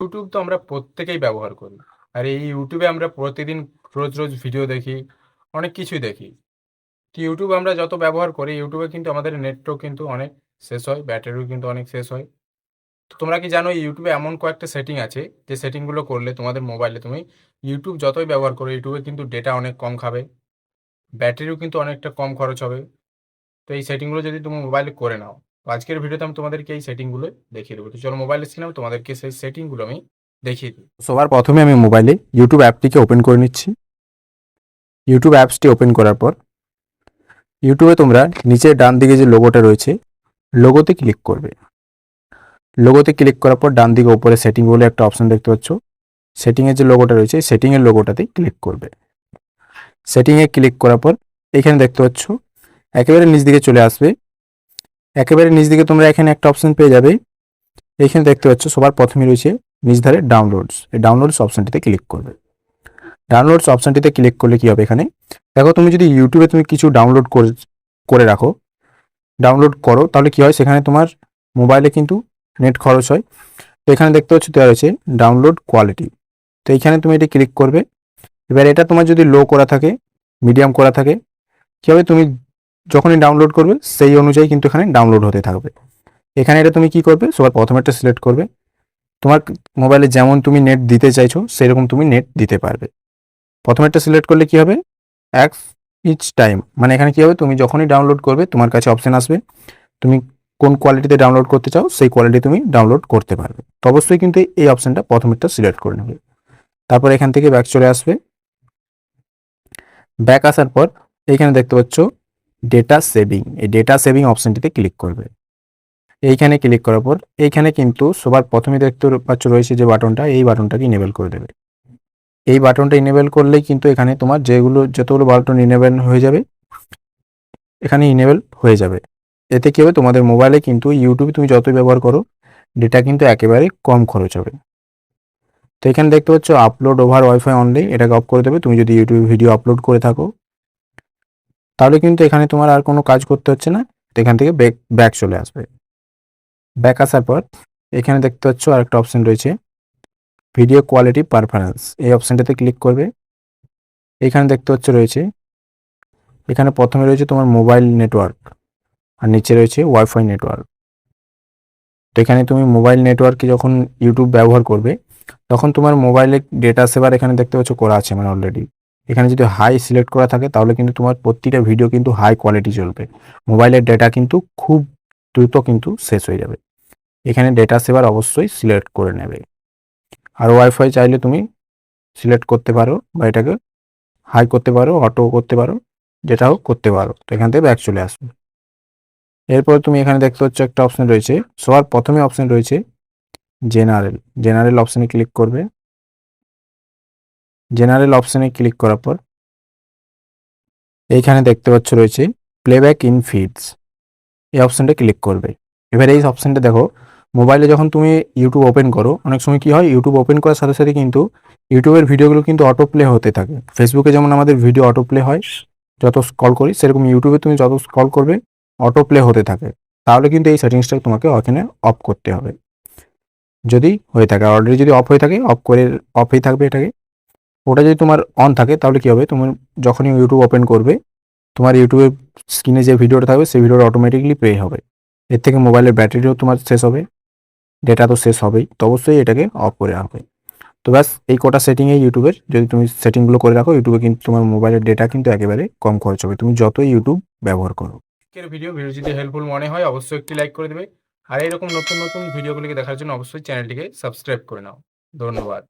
YouTube তো আমরা প্রত্যেকেই ব্যবহার করি। আর এই ইউটিউবে আমরা প্রতিদিন রোজ ভিডিও দেখি, অনেক কিছুই দেখি। তো ইউটিউব আমরা যত ব্যবহার করি, ইউটিউবে কিন্তু আমাদের নেটও কিন্তু অনেক শেষ হয়, ব্যাটারিও কিন্তু অনেক শেষ হয়। তো তোমরা কি জানো ইউটিউবে এমন কয়েকটা সেটিং আছে, যে সেটিংগুলো করলে তোমাদের মোবাইলে তুমি ইউটিউব যতই ব্যবহার করো, ইউটিউবে কিন্তু ডেটা অনেক কম খাবে, ব্যাটারিও কিন্তু অনেকটা কম খরচ হবে। তো এই সেটিংগুলো যদি তুমি মোবাইলে করে নাও, তো আজকের ভিডিওতে আমি তোমাদেরকে এই সেটিংগুলো দেখিয়ে দেবো। তো চলো মোবাইলের স্ক্রিনে আমি তোমাদেরকে সেই সেটিংগুলো আমি দেখিয়ে দিই। সবার প্রথমে আমি মোবাইলে ইউটিউব অ্যাপটিকে ওপেন করে নিচ্ছি। ইউটিউব অ্যাপসটি ওপেন করার পর ইউটিউবে তোমরা নিচের ডান দিকে যে লোগোটা রয়েছে, লোগোতে ক্লিক করবে। লোগোতে ক্লিক করার পর ডান দিকে উপরে সেটিং বলে একটা অপশন দেখতে পাচ্ছ। সেটিংয়ের যে লোগোটা রয়েছে, সেটিংয়ের লোগোটাতে ক্লিক করবে। সেটিংয়ে ক্লিক করার পর এখানে দেখতে পাচ্ছ একেবারে নিচ দিকে চলে আসবে। একেবারে নিচ দিকে তোমরা এখানে একটা অপশন পেয়ে যাবে। এখানে দেখতে পাচ্ছ সবার প্রথমে রয়েছে নিচ ধারে ডাউনলোডস। এই ডাউনলোডস অপশনটিতে ক্লিক করবে। ডাউনলোডস অপশনটিতে ক্লিক করলে কি হবে, এখানে দেখো তুমি যদি ইউটিউবে তুমি কিছু ডাউনলোড করে রাখো, ডাউনলোড করো, তাহলে কি হয়, সেখানে তোমার মোবাইলে কিন্তু নেট খরচ হয়। তো এখানে দেখতে পাচ্ছ দেওয়া রয়েছে ডাউনলোড কোয়ালিটি। তো এইখানে তুমি এটি ক্লিক করবে। এবার এটা তোমার যদি লো করা থাকে, মিডিয়াম করা থাকে, কী হবে, তুমি যখনই ডাউনলোড করবে সেই অনুযায়ী কিন্তু এখানে ডাউনলোড হতে থাকবে। এখানে এটা তুমি কি করবে, সবার প্রথমে একটা সিলেক্ট করবে। তোমার মোবাইলে যেমন তুমি নেট দিতে চাইছো সেরকম তুমি নেট দিতে পারবে। প্রথমে একটা সিলেক্ট করলে কি হবে, এক ইচ টাইম, মানে এখানে কি হবে, তুমি যখনই ডাউনলোড করবে তোমার কাছে অপশন আসবে, তুমি কোন কোয়ালিটিতে ডাউনলোড করতে চাও সেই কোয়ালিটি তুমি ডাউনলোড করতে পারবে। তো অবশ্যই কিন্তু এই অপশনটা প্রথমেরটা সিলেক্ট করে নেবে। তারপর এখান থেকে ব্যাক চলে আসবে। ব্যাক আসার পর এইখানে দেখতে পাচ্ছ ডেটা সেভিং, এই ডেটা সেভিং অপশনটিতে ক্লিক করবে। এইখানে ক্লিক করার পর এইখানে কিন্তু সবার প্রথমে দেখতে পাচ্ছ রয়েছে যে বাটনটা, এই বাটনটাকে ইনেবল করে দেবে। এই বাটনটা ইনেবল করলেই কিন্তু এখানে তোমার যতগুলো বাটন ইনেবল হয়ে যাবে, এখানে ইনেবল হয়ে যাবে। এতে কি হবে, তোমাদের মোবাইলে কিন্তু ইউটিউব তুমি যতই ব্যবহার করো, ডেটা কিন্তু একেবারে কম খরচ হবে। তো এখানে দেখতে পাচ্ছ আপলোড ওভার ওয়াইফাই অনলি, এটাকে অফ করে দেবে। তুমি যদি ইউটিউবে ভিডিও আপলোড করে থাকো, তাহলে কিন্তু এখানে তোমার আর কোনো কাজ করতে হচ্ছে না। তো এখান থেকে ব্যাক চলে আসবে। ব্যাক আসার পর এখানে দেখতে পাচ্ছ আরেকটা অপশন রয়েছে, ভিডিও কোয়ালিটি পারফরমেন্স, এই অপশনটাতে ক্লিক করবে। এখানে দেখতে পাচ্ছ রয়েছে, এখানে প্রথমে রয়েছে তোমার মোবাইল নেটওয়ার্ক, আর নিচে রয়েছে ওয়াইফাই নেটওয়ার্ক। তো এখানে তুমি মোবাইল নেটওয়ার্কে যখন ইউটিউব ব্যবহার করবে, তখন তোমার মোবাইলে ডেটা সেভার এখানে দেখতে পাচ্ছ করা আছে মানে অলরেডি। এখানে যদি হাই সিলেক্ট করা থাকে তাহলে কিন্তু তোমার প্রতিটা ভিডিও কিন্তু হাই কোয়ালিটি চলবে। মোবাইলের ডেটা কিন্তু খুব দ্রুত কিন্তু শেষ হয়ে যাবে। এখানে ডেটা সেভার অবশ্যই সিলেক্ট করে নেবে। আর ওয়াইফাই চাইলে তুমি সিলেক্ট করতে পারো, বা এটাকে হাই করতে পারো, অটো করতে পারো, যেটা হোক করতে পারো। তো এখান থেকে ব্যাক চলে আসবে। এরপর তুমি এখানে দেখতে পাচ্ছ একটা অপশন রয়েছে, সবার প্রথমে অপশন রয়েছে জেনারেল। জেনারেল অপশনে ক্লিক করবে। জেনারেল অপশনে ক্লিক করার পর এইখানে দেখতে পাচ্ছ রয়েছে প্লেব্যাক ইন ফিডস, এই অপশনটা ক্লিক করবে। এবার এই অপশনটা দেখো, মোবাইলে যখন তুমি ইউটিউব ওপেন করো, অনেক সময় কি হয়, ইউটিউব ওপেন করার সাথে সাথে কিন্তু ইউটিউবের ভিডিওগুলো কিন্তু অটো প্লে হতে থাকে। ফেসবুকে যেমন আমাদের ভিডিও অটো প্লে হয় যত স্ক্রল করি, সেরকম ইউটিউবে তুমি যত স্ক্রল করবে অটো প্লে হতে থাকে। তাহলে কিন্তু এই সেটিংসটা তোমাকে ওখানে অফ করতে হবে। যদি হয়ে থাকে, অলরেডি যদি অফ হয়ে থাকে, অফই থাকবে এটাকে। ওটা যদি তোমার অন থাকে তাহলে কি হবে, তুমি যখনই ইউটিউব ওপেন করবে, তোমার ইউটিউবের স্ক্রিনে যে ভিডিওটা থাকবে সেই ভিডিওটা অটোমেটিকলি প্লে হবে। এর থেকে মোবাইলের ব্যাটারিও তোমার শেষ হবে, ডেটা তো শেষ হবেই। তো অবশ্যই এটাকে অফ করে রাখবে। তো ব্যাস এই কটা সেটিংয়ে ইউটিউবের যদি তুমি সেটিংগুলো করে রাখো, ইউটিউবে কিন্তু তোমার মোবাইলের ডেটা কিন্তু একেবারে কম খরচ হবে, তুমি যতই ইউটিউব ব্যবহার করো। আজকের ভিডিও যদি হেল্পফুল মনে হয়, অবশ্যই একটি লাইক করে দেবে। আর এইরকম নতুন ভিডিওগুলিকে দেখার জন্য অবশ্যই চ্যানেলটিকে সাবস্ক্রাইব করে নাও। ধন্যবাদ।